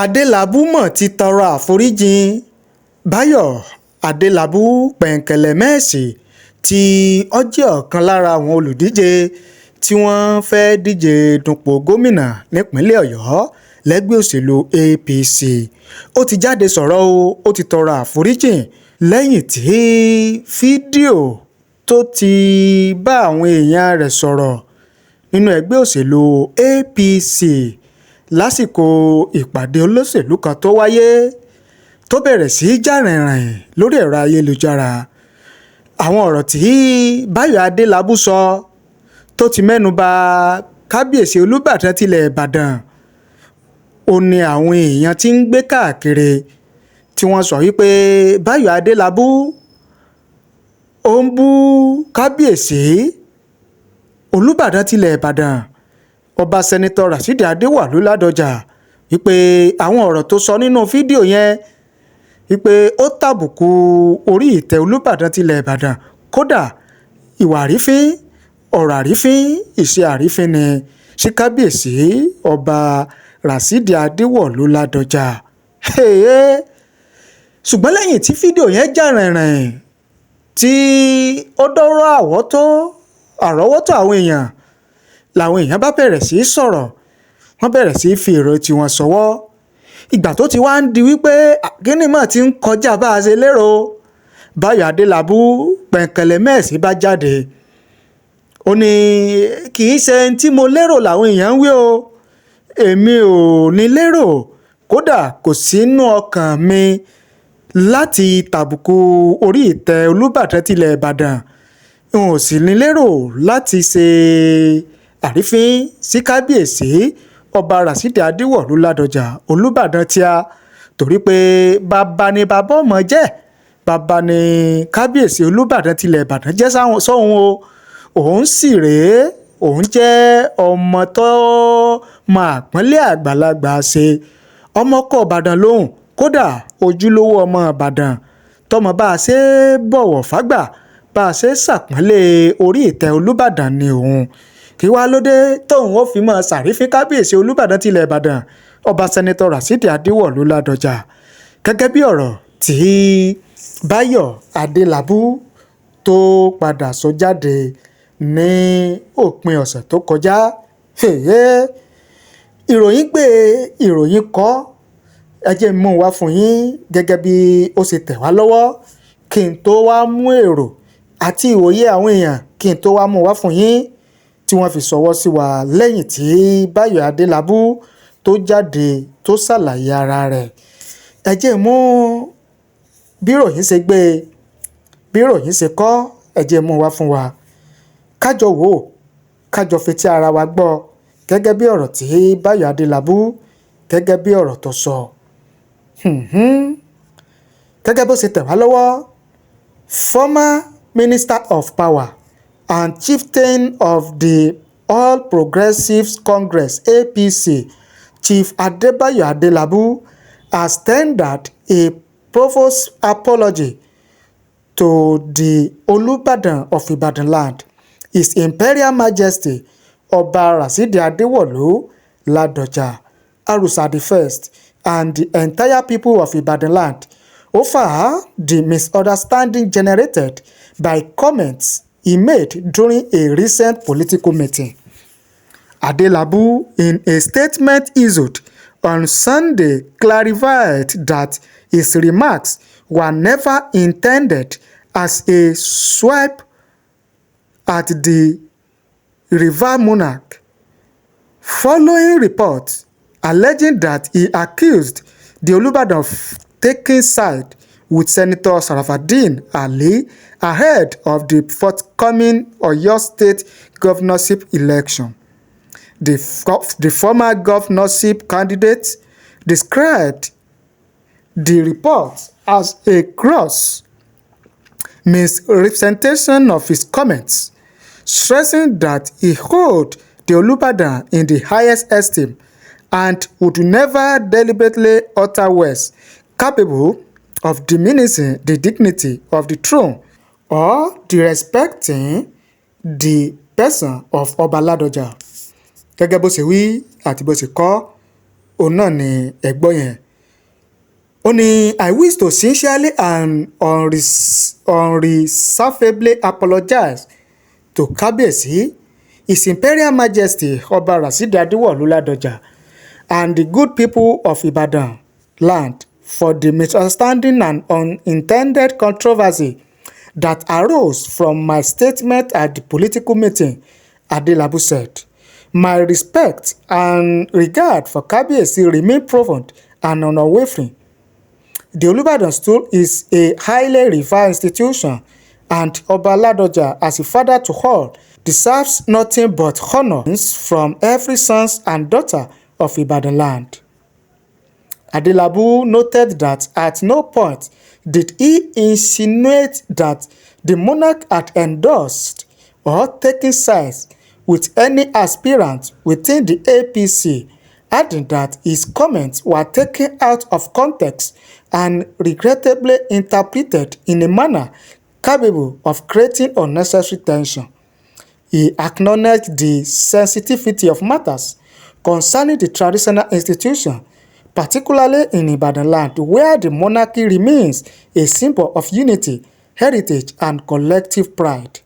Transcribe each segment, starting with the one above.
Adelabu mọ̀ ti tọrọ àforíjìn. Bayo Adelabu pẹ̀ǹkẹ̀lẹ̀mẹ́sì tí ó jẹ́ ọ̀kan lára àwọn olùdíje tí wọ́n fẹ́ díje dupò gómìnà nípínlẹ̀ Ọ̀yọ́ lẹ́gbẹ́ òṣèlú APC. Ó ti jáde sọ̀rọ̀ ó ti tọrọ àforíjìn lẹ́yìn tí fídíò tó ti bá àwọn èèyàn rẹ̀ sọ̀rọ̀ nínú ẹgbẹ́ òṣèlú APC lásìkò ìpàdé olóṣèlú kan tó wáyé tó bẹ̀rẹ̀ sí í jà rìnrìn lórí ẹ̀rọ ayélujára. Àwọn ọ̀rọ̀ tí Bayo Adelabu sọ tó ti mẹ́nu bà Kabiesi Olubadan tilẹ̀ Ibadan ó ní àwọn èèyàn tí ń gbé káàkiri tí wọ́n sọ wípé Bayo Adelabu ó ń bú Kabiesi Olubadan tilẹ̀ Ibadan Ọba Sẹ́nitọ̀ Rashidi Ladoja wípé àwọn ọ̀rọ̀ tó sọ nínú fídíò yẹn wípé ó tàbùkù orí ìtẹ́ Olúbàdàn tilẹ̀ Ìbàdàn, kódà ìwà àrífín, ọ̀rọ̀ àrífín, ìṣe àrífín ni sí Kábíyèsí Ọba Rashidi Ladoja. Ṣùgbọ́n lẹ́yìn tí fídíò yẹn jà rìnrìn tí ó dọ́rọ̀ àrọ́wọ́tó àwọn èèyàn làwọn èèyàn bá bẹ̀rẹ̀ sí í sọ̀rọ̀, wọ́n bẹ̀rẹ̀ sí í fi èrò tiwọn sọwọ́. Ìgbà tó ti wá ń di wípé kíní mọ̀ ti ń kọjá bá a ṣe lérò, Bayo Adelabu pẹ̀ǹkẹ̀lẹ̀mẹ́sì bá jáde. Ó ní kì í ṣe ẹni tí mo lérò làwọn èèyàn ń wí o, èmi ò ní lérò, kódà kò sínú ọkàn mi láti tàbùkù orí ìtẹ́ Olúbàdàn tilẹ̀ Ìbàdàn, n ò sì ní lérò láti ṣe àrífín sí Kábíyèsí Ọba Rashidi Ladoja Olúbàdàn tíá, torí pé bàbá ni bàbá ọmọ jẹ́, bàbá ni Kábíyèsí Olúbàdàn tilẹ̀ Ìbàdàn jẹ́ sóhun o. Òun sì rèé, òun jẹ́ ọmọ tó máa pọ́nlé àgbàlagbà ṣe, ọmọ kọ́ Ìbàdàn lóhùn, kódà ojúlówó ọmọ Ìbàdàn tọmọ bá a ṣe bọ̀wọ̀ fágbà, bá a ṣe ṣàpọ́nlé orí ìtẹ́ Olúbàdàn ni òun. Kí wá ló dé tóun ó fi mọ́ ṣàrífín Kábíyèsí Olúbàdàn tilẹ̀ Ìbàdàn Ọba Sẹ́nitọ̀ Rashidi Ladoja, gẹ́gẹ́ bí ọ̀rọ̀ tí Bayo Adelabu tó padà sọ jáde ní òpin ọ̀sẹ̀ tó kọjá. Ìròyìn gbé, ìròyìn kọ, ẹ jẹ́ n mú wá fún yín gẹ́gẹ́ bí ó ṣe tẹ̀ wá lọ́wọ́ kí n tó wá mú èrò àti ìwòye àwọn èèyàn kí n tó wá mú wá fún yín tí wọ́n fi ṣọwọ́ sí wa lẹ́yìn tí Bayo Adelabu tó jáde tó ṣàlàyé ara rẹ̀. Ẹ jẹ́ mú bí ìròyìn ṣe gbé, bí ìròyìn ṣe kọ, ẹ jẹ́ mú wá fún wa. Kájọ wò, kájọ fetí ara wa gbọ́ gẹ́gẹ́ bí ọ̀rọ̀ tí Bayo Adelabu gẹ́gẹ́ bí ọ̀rọ̀ tó sọ. Gẹ́gẹ́ bó ṣe tẹ̀ wá lọ́wọ́, former Minister of Power and chieftain of the All Progressives Congress APC, Chief Bayo Adelabu, has tendered a profuse apology to the Olubadan of Ibadan land, His Imperial Majesty Oba Rashidi Ladoja Arusa I, and the entire people of Ibadan land over the misunderstanding generated by comments he made during a recent political meeting. Adelabu, in a statement issued on Sunday, clarified that his remarks were never intended as a swipe at the rival monarch, following reports alleging that he accused the Olubadan of taking side with Senator Sharafadeen Ali ahead of the forthcoming Oyo State governorship election. The former governorship candidate described the report as a gross misrepresentation of his comments, stressing that he held the Olubadan in the highest esteem and would never deliberately utter words capable of diminishing the dignity of the throne or disrespecting the person of Oba Ladoja. Gẹ́gẹ́ bó ṣe wí àti bó ṣe kọ, òun náà ni ẹ̀gbọ́n yẹn. Ó ní I wish to sincerely and unreservedly apologize to Kabiesi, His Imperial Majesty Oba Rashidi Ladoja, and the good people of Ibadan land for the misunderstanding and unintended controversy that arose from my statement at the political meeting, Adelabu said. My respect and regard for Kabiesi remain profound and unwavering. The Olubadan stool is a highly revered institution, and Oba Ladoja, as a father to all, deserves nothing but honor from every son and daughter of Ibadan land. Adelabu noted that at no point did he insinuate that the monarch had endorsed or taken sides with any aspirant within the APC, adding that his comments were taken out of context and regrettably interpreted in a manner capable of creating unnecessary tension. He acknowledged the sensitivity of matters concerning the traditional institution, particularly in Ibadan land, where the monarchy remains a symbol of unity, heritage, and collective pride.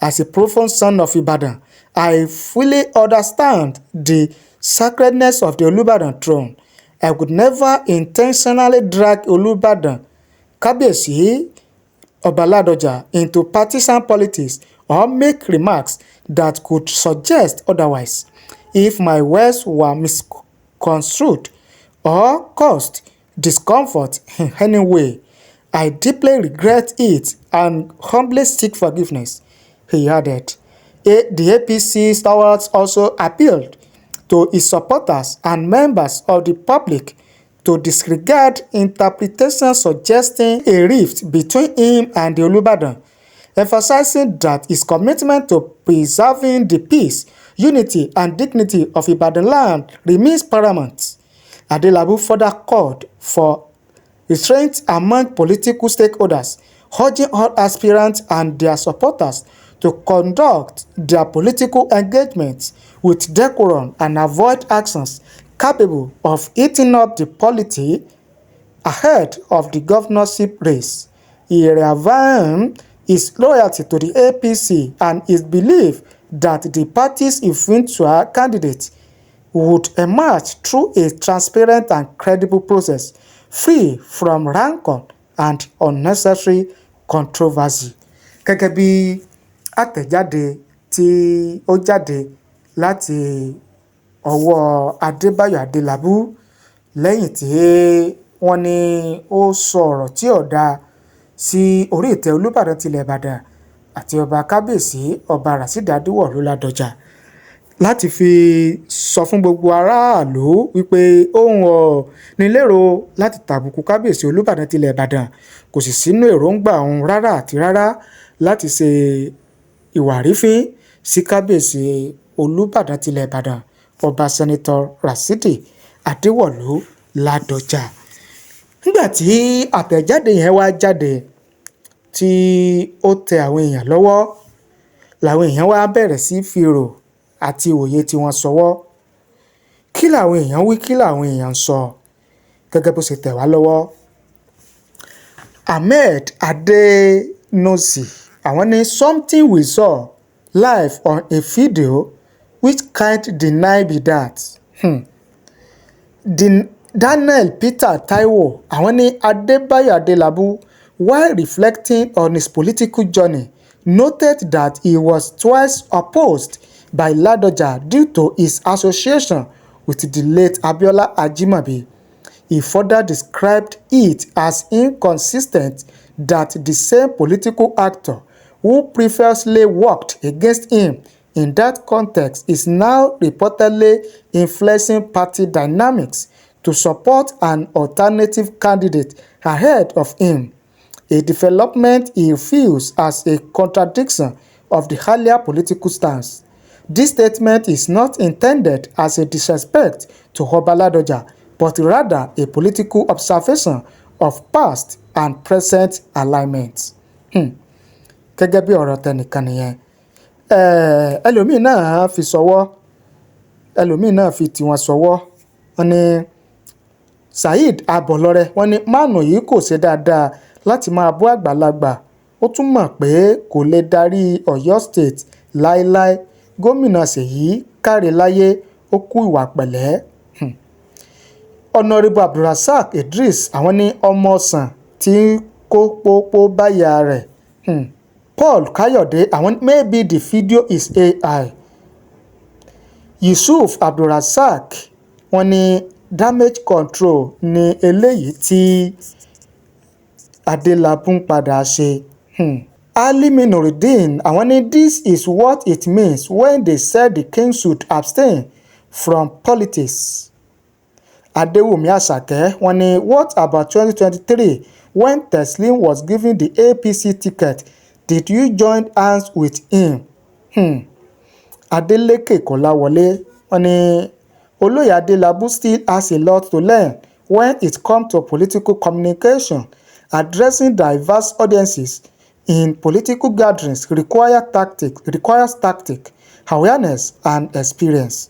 As a profound son of Ibadan, I fully understand the sacredness of the Olubadan throne. I would never intentionally drag Olubadan, Kabiesi Ladoja, into partisan politics or make remarks that could suggest otherwise. If my words were misconstrued or caused discomfort in any way, I deeply regret it and humbly seek forgiveness, he added. The APC stalwarts also appealed to its supporters and members of the public to disregard interpretations suggesting a rift between him and the Olubadan, emphasizing that his commitment to preserving the peace, unity, and dignity of Ibadan land remains paramount. Adelabu further called for restraint among political stakeholders, urging all aspirants and their supporters to conduct their political engagements with decorum and avoid actions capable of eating up the polity ahead of the governorship race. He reaffirmed his loyalty to the APC and his belief that the party's eventual candidate would emerge through a transparent and credible process, free from rancor and unnecessary controversy. Gẹ́gẹ́ bí àtẹ̀jáde tí ó jáde láti ọwọ́ Adébáyọ̀ Adelabu lẹ́yìn tí wọ́n ní ó sọ ọ̀rọ̀ tí ò dáa sí orí ìtẹ́ Olúbàdàn tilẹ̀ Ìbàdàn àti ọba Kábíyèsí Ọba Rashidi Ladoja láti fi sọ fún gbogbo aráàlú wípé òun ò ní lérò láti tàbùkù Kábíyèsí Olúbàdàn tilẹ̀ Ìbàdàn, kò sì sínú èròǹgbà òun rárá àti rárá láti ṣe ìwà àrífín sí Kábíyèsí Olúbàdàn tilẹ̀ Ìbàdàn Ọba Sẹ́nitọ̀ Rashidi Ladoja. Nígbà tí àtẹ̀jáde yẹn wá jáde tí ó tẹ àwọn èèyàn lọ́wọ́, làwọn èèyàn wá bẹ̀rẹ̀ sí fi èrò àti òye tí wọ́n sọwọ́. Kí làwọn èèyàn wí, kí làwọn èèyàn ń sọ gẹ́gẹ́ bó ṣe tẹ̀ wá lọ́wọ́. Ahmed Adenosi, àwọn ní something we saw live on a video which can't deny be that. Daniel Peter Taiwo, àwọn ní Adébáyọ̀ Adelabu, while reflecting on his political journey, noted that he was twice opposed by Ladoja due to his association with the late Abiola Ajimobi. He further described it as inconsistent that the same political actor who previously worked against him in that context is now reportedly influencing party dynamics to support an alternative candidate ahead of him, a development he views as a contradiction of the earlier political stance. This statement is not intended as a disrespect to Oba Ladoja, but rather a political observation of past and present alignments. Gẹ́gẹ́ bí ọ̀rọ̀ tẹnìkan nìyẹn. Ẹlòmíì náà fi sọwọ́, ẹlòmíì náà fi tiwọn sọwọ́ wọ́n ní Saheed Abọ̀lọ́rẹ́ wọ́n ní máàlù yìí kò ṣe dáadáa láti máa bú àgbàlagbà, ó tún mọ̀ pé kò lè darí Ọ̀yọ́ state láéláé. Gómìnà Ṣèyí káre láyé, ó kú ìwà pẹ̀lẹ́. Honorable Abdulrasaq Idris àwọn ní ọmọ ọ̀sán tí kó pópó báyà rẹ̀. Paul Kayode àwọn maybe the video is AI. Yusuf Abdulrasaq wọ́n ní damage control ní eléyìí tí Adelabu ń padà ṣe. Ali Minoruddin àwọn ní this is what it means when they said the king should abstain from politics. Adewumi Asake wọ́n ní what about 2023 when Teslim was given the APC ticket, did you join hands with him? Adeleke Kolawole wọ́n ní Oloye Adelabu still has a lot to learn when it comes to political communication. Addressing diverse audiences in political gatherings requires tactic, awareness and experience.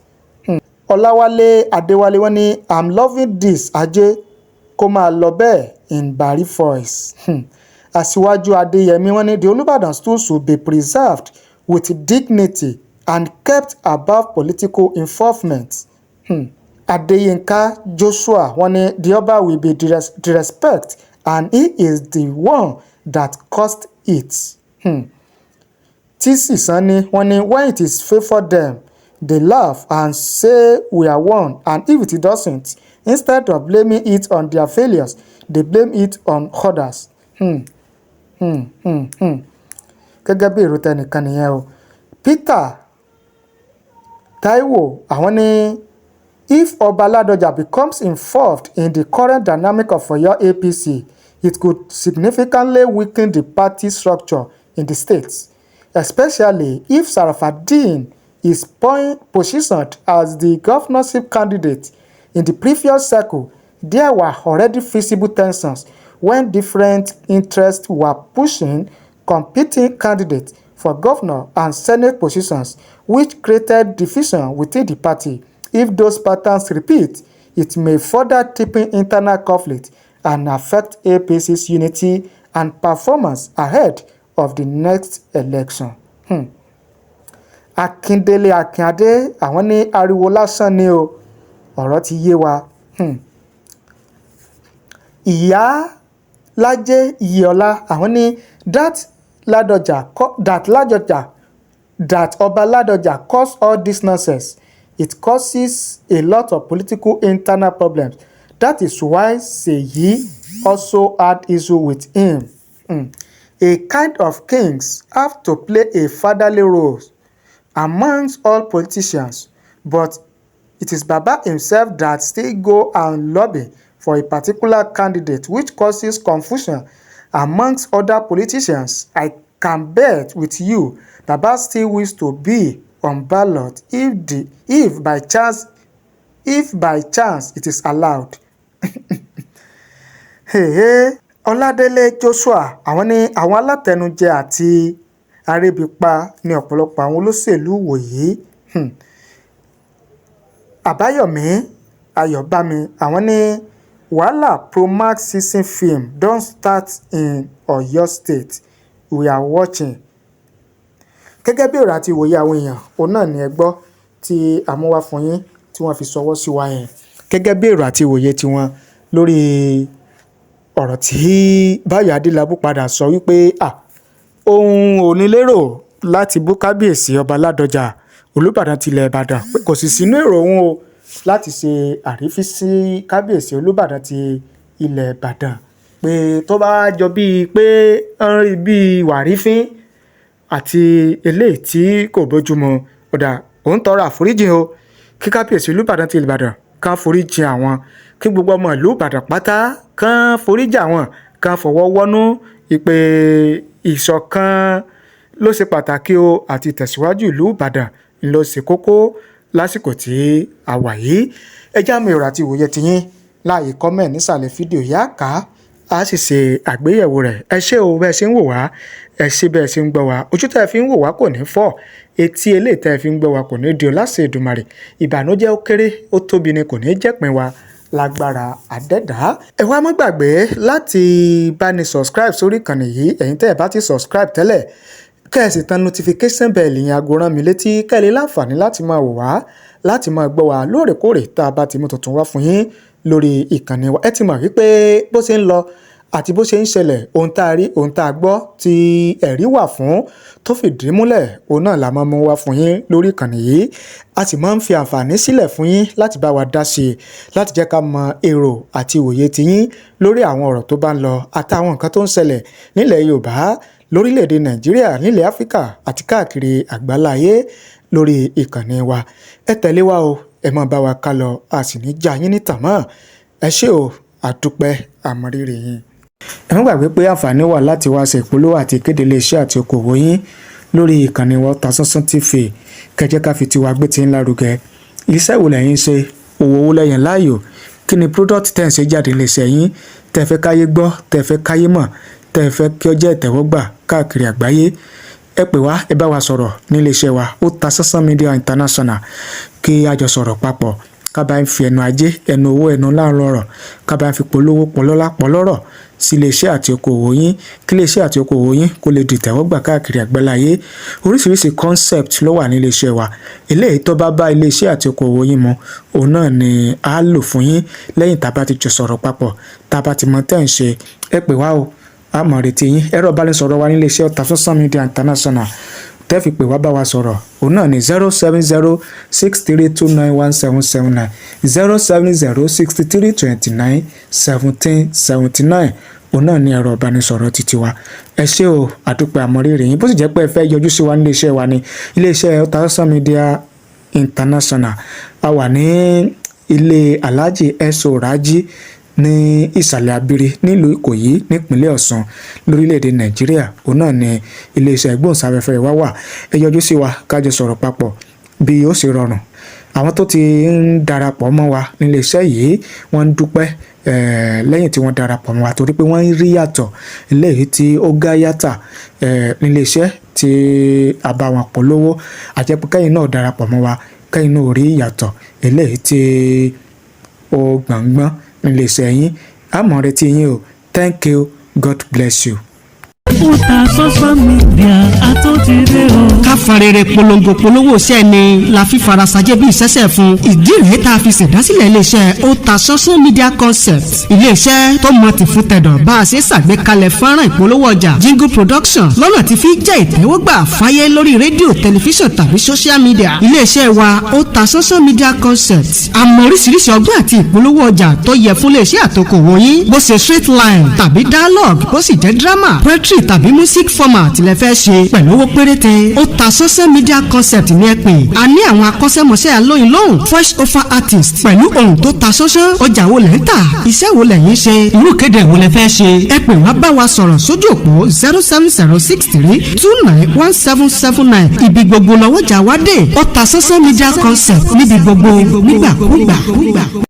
Ọláwálé Adéwálé wọ́n ní I'm loving this ajé kó máa lọ bẹ́ẹ̀ in Bari voice. Aṣíwájú Adéyẹmí wọ́n ní the Olubadan stool should be preserved with dignity and kept above political involvement. Adeyinka Joshua wọ́n ní the Oba will be disrespect and he is the one that caused it. Tisi Sani wọ́n ní when it is favour them, they laugh and say we are one, and if it doesn't, instead of blaming it on their failures, they blame it on others. Gẹ́gẹ́ bí èrò tẹnìkan nìyẹn o. Peter Taiwo àwọn ní if Oba Ladoja becomes involved in the current dynamic of Oyo APC, it could significantly weaken the party structure in the state, especially if Sharafadeen is positioned as the governorship candidate. In the previous cycle, there were already visible tensions when different interests were pushing competing candidates for governor and senate positions, which created division within the party. If those patterns repeat, it may further deepen internal conflict and affect APC's unity and performance ahead of the next election. Akindele Akinade àwọn ní ariwo lásán ni o, ọ̀rọ̀ ti yé wa. Ìyá Lájẹ́ Iyọlá àwọn ní that Oba Ladoja caused all this nonsense. It causes a lot of political internal problems. That is why Seyi also had issue with him. A kind of kings have to play a fatherly role amongst all politicians, but it is Baba himself that still go and lobby for a particular candidate, which causes confusion amongst other politicians. I can bet with you Baba still wishes to be on ballot if by chance it is allowed. Ọládélé Joshua àwọn ní àwọn alátẹnujẹ àti arébipa ní ọ̀pọ̀lọpọ̀ àwọn olóṣèlú wòyí. Àbáyọ̀mí Ayọ̀bámi àwọn ní wàhálà Promax season film don start in Oyo State, we are watching. Gẹ́gẹ́ bí ọ̀rọ̀ àti ìwòye àwọn èèyàn òun náà ni ẹ gbọ́ tí àmúwá fún yín tí wọ́n fi ṣọwọ́ sí wa yẹn. Gẹ́gẹ́ bí ọ̀rọ̀ àti ìwòye tiwọn lórí ọ̀rọ̀ tí Bayo Adelabu padà sọ wípé òun ò ní lérò láti bú kábíyèsí ọba Ládọjà Olúbàdàn tilẹ̀ Ìbàdàn pé kò sì sínú èrò òun o láti ṣe àrífín sí kábíyèsí Olúbàdàn ti ilẹ̀ Ìbàdàn, pé tó bá jọ bíi pé ń rí bíi wàrífín àti eléyìí tí kò bójúmu, ọ̀dà òun tọrọ àforíjìn o kí kábíyèsí Olúbàdàn ti Ìbàdàn kán foríjìn àwọn, kí gbogbo ọmọ ìlú Ìbàdàn pátá kán foríjìn àwọn, kán fọwọ́ wọ́nú ìpè ìṣọ̀kan ló ṣe pàtàkì o àti ìtẹ̀síwájú ìlú Ìbàdàn ló ṣe kókó lásìkò tí a wà yìí. Ẹ já mi ọ̀rọ̀ àti ìwòye tiyín láàyè kọ́mẹ̀ nísàlẹ̀ fídíò yá ká a sì ṣe àgbéyẹ̀wò rẹ̀. Ẹ ṣé o bẹ́ẹ̀ ṣe ń wò wá, ẹ ṣé bẹ́ẹ̀ ṣe ń gbọ́ wá, ojú tẹ́ fi ń wò wá kò ní fọ́, etí eléyìí tẹ́ fi ń gbọ́ wa kò ní di ọ láṣẹ Èdùmàrè, ìbànújẹ́ ó kéré ó tóbi ni kò ní jẹ́pin wa lágbára àdẹ́dá. Ẹ wá má gbàgbé láti bá ní subscribe sórí ìkànnì yìí, ẹ̀yin tẹ́ ẹ bá ti subscribe tẹ́lẹ̀ kẹ́ẹ̀sì tan notification bell yẹn aago rán mi létí kẹ́lẹ́ láǹfààní láti máa wò wá láti máa gbọ́ wa lóòrèkóòrè tá a bá ti mú tuntun wá fún yín lórí ìkànnì wa. Ẹ ti mọ̀ wípé bó ṣe ń lọ àti bó ṣe ń ṣẹlẹ̀, ohun tá a rí ohun tá a gbọ́ tí ẹ̀rí wà fún tó fìdí múlẹ̀, òun náà la máa mú wá fún yín lórí ìkànnì yìí. A sì máa ń fi àǹfààní sílẹ̀ fún yín láti bá wa dá sí i láti jẹ́ ká mọ èrò àti òye tiyín lórí àwọn ọ̀rọ̀ tó bá ń lọ àtàwọn nǹkan tó ń ṣẹlẹ̀ nílẹ̀ Yorùbá, lórílẹ̀‐èdè Nàìjíríà, nílẹ̀ Áfíríkà àti káàkiri àgbáláyé lórí ìkànnì wa. Ẹ tẹ̀lé wa o, ẹ máa bá wa ká lọ, a sì ní já yín níta mọ́. Ẹ ṣé o, àdúpẹ́ àmọ̀rírì yín. Ẹ má gbàgbé pé àǹfààní wà láti wá ṣe ìpolówó àti ìkéde iléeṣẹ́ àti okòwò yín lórí ìkànnì wa Otasansan TV. Kẹjẹ́ ká fi tiwa gbé ti ń lárugẹ. Iṣẹ́ wo lẹ́yìn ṣe, òwò wo lẹ́yìn láàyò, kí ni product tẹ́ ń ṣe jáde iléeṣẹ́ yín tẹ́ fẹ́ káyé gbọ́, tẹ́ fẹ́ káyé mọ̀, tẹ́ fẹ́ kí ó jẹ́ ìtẹ́wọ́gbà káàkiri àgbáyé. Ẹ pè wá, ẹ bá wa sọ̀rọ̀ ní iléeṣẹ́ wa Otasansan Media International kí a jọ sọ̀rọ̀ papọ̀, ká bá ń fi ẹnu ajé, ẹnu owó, ẹnu láàárọ̀ ọ̀rọ̀, ká bá ń fi polówó pọlọ́lá pọlọ́rọ̀ sí iléeṣẹ́ àti okòwò yín, kí iléeṣẹ́ àti okòwò yín kó lè di ìtẹ́wọ́gbà káàkiri àgbáláyé. Oríṣiríṣi concept ló wà ní iléeṣẹ́ wa. Eléyìí tó bá bá iléeṣẹ́ àti okòwò yín mu, òun náà ni a lò fún yín lẹ́yìn tá a bá ti jọ sọ̀rọ̀ papọ̀, tá a bá ti mọ tẹ́ ń ṣe. Ẹ pè wá o, a mọ̀ retí yín. Ẹ̀rọ ìbánisọ̀rọ̀ wa ní iléeṣẹ́ Otasansan Media International tẹ́ fi pè wá bá wa sọ̀rọ̀, òun náà ni 07063291779 07063291779. Òun náà ni ẹ̀rọ ìbánisọ̀rọ̀ títí wa. Ẹ ṣé o, àdúpẹ́ àmọ̀rírì yín. Bó sì jẹ́ pé ẹ fẹ́ yọjú sí wa ní iléeṣẹ́ wa ní iléeṣẹ́ Otasansan Media International. A wà ní ilé Alhaji S.O. Raji ní ìsàlẹ̀ abiri nílùú Ìkòyí nípínlẹ̀ Ọ̀ṣun lórílẹ̀‐èdè Nàìjíríà. Òun náà ni iléeṣẹ́ ìgbóhùnsáfẹ́fẹ́ wa wà. Ẹ yọjú sí wa ká jọ sọ̀rọ̀ papọ̀ bí ó ṣe rọrùn. Àwọn tó ti ń darapọ̀ mọ́ wa nílé iṣẹ́ yìí wọ́n ń dúpẹ́ lẹ́yìn tí wọ́n darapọ̀ mọ́ wa torí pé wọ́n ń rí yàtọ̀ eléyìí tí ó gá yàtà nílé iṣẹ́ tí a bá wọn polówó. Àjẹpẹ́ kẹ́yìn náà darapọ̀ mọ́ wa, kẹ́yìn náà rí yàtọ̀ eléyìí tí ó gbọ̀ngbọ́n nílé iṣẹ́ yín. A mọ̀ retí yín o. Thank you. God bless you. Otasansan Media àtúntìdé o. Ká farere polówó iṣẹ́ ni la fi farasajẹ́ bí ìṣẹ́ṣẹ́ fún. Ìdí rèé tá a fi ṣèdásílẹ̀ iléeṣẹ́ Otasansan Media Concept. Iléeṣẹ́ tó mọ ti fún tẹ̀dọ̀ bá a ṣe ṣàgbékalẹ̀ fọ́nrán ìpolówó ọjà jingle production lọ́nà tí fi jẹ́ ìtẹ́wọ́gbà fáyé lórí rédíò, tẹlifíṣàn tàbí social media. Iléeṣẹ́ wa Otasansan Media Concept. Àmọ́ oríṣiríṣi ọgbọ́n àti ìpolówó ọjà tó yẹ fún iléeṣẹ́ àtòkòwò yín. Bó ṣe straight line tàbí dialogue, bó sì jẹ́ drama, poetry tàbí music format lẹ fẹ́ ṣe pẹ̀lú owó péréte. Otasansan Media Concept ní ẹ pè. A ní àwọn akọ́ṣẹ́mọṣẹ́ alóyin lóhùn voice over artist pẹ̀lú ohùn tó ta sánsán. Ọjà wo lẹ̀ ń tà, iṣẹ́ wo lẹ̀yin ṣe, irú kéde wo lẹ fẹ́ ṣe. Ẹ pè wá bá wa sọ̀rọ̀ sójú òpó 07063291779. Ibi gbogbo lọ́wọ́jà wá dé. Otasansan Media Concept níbi gbogbo nígbàkúgbà.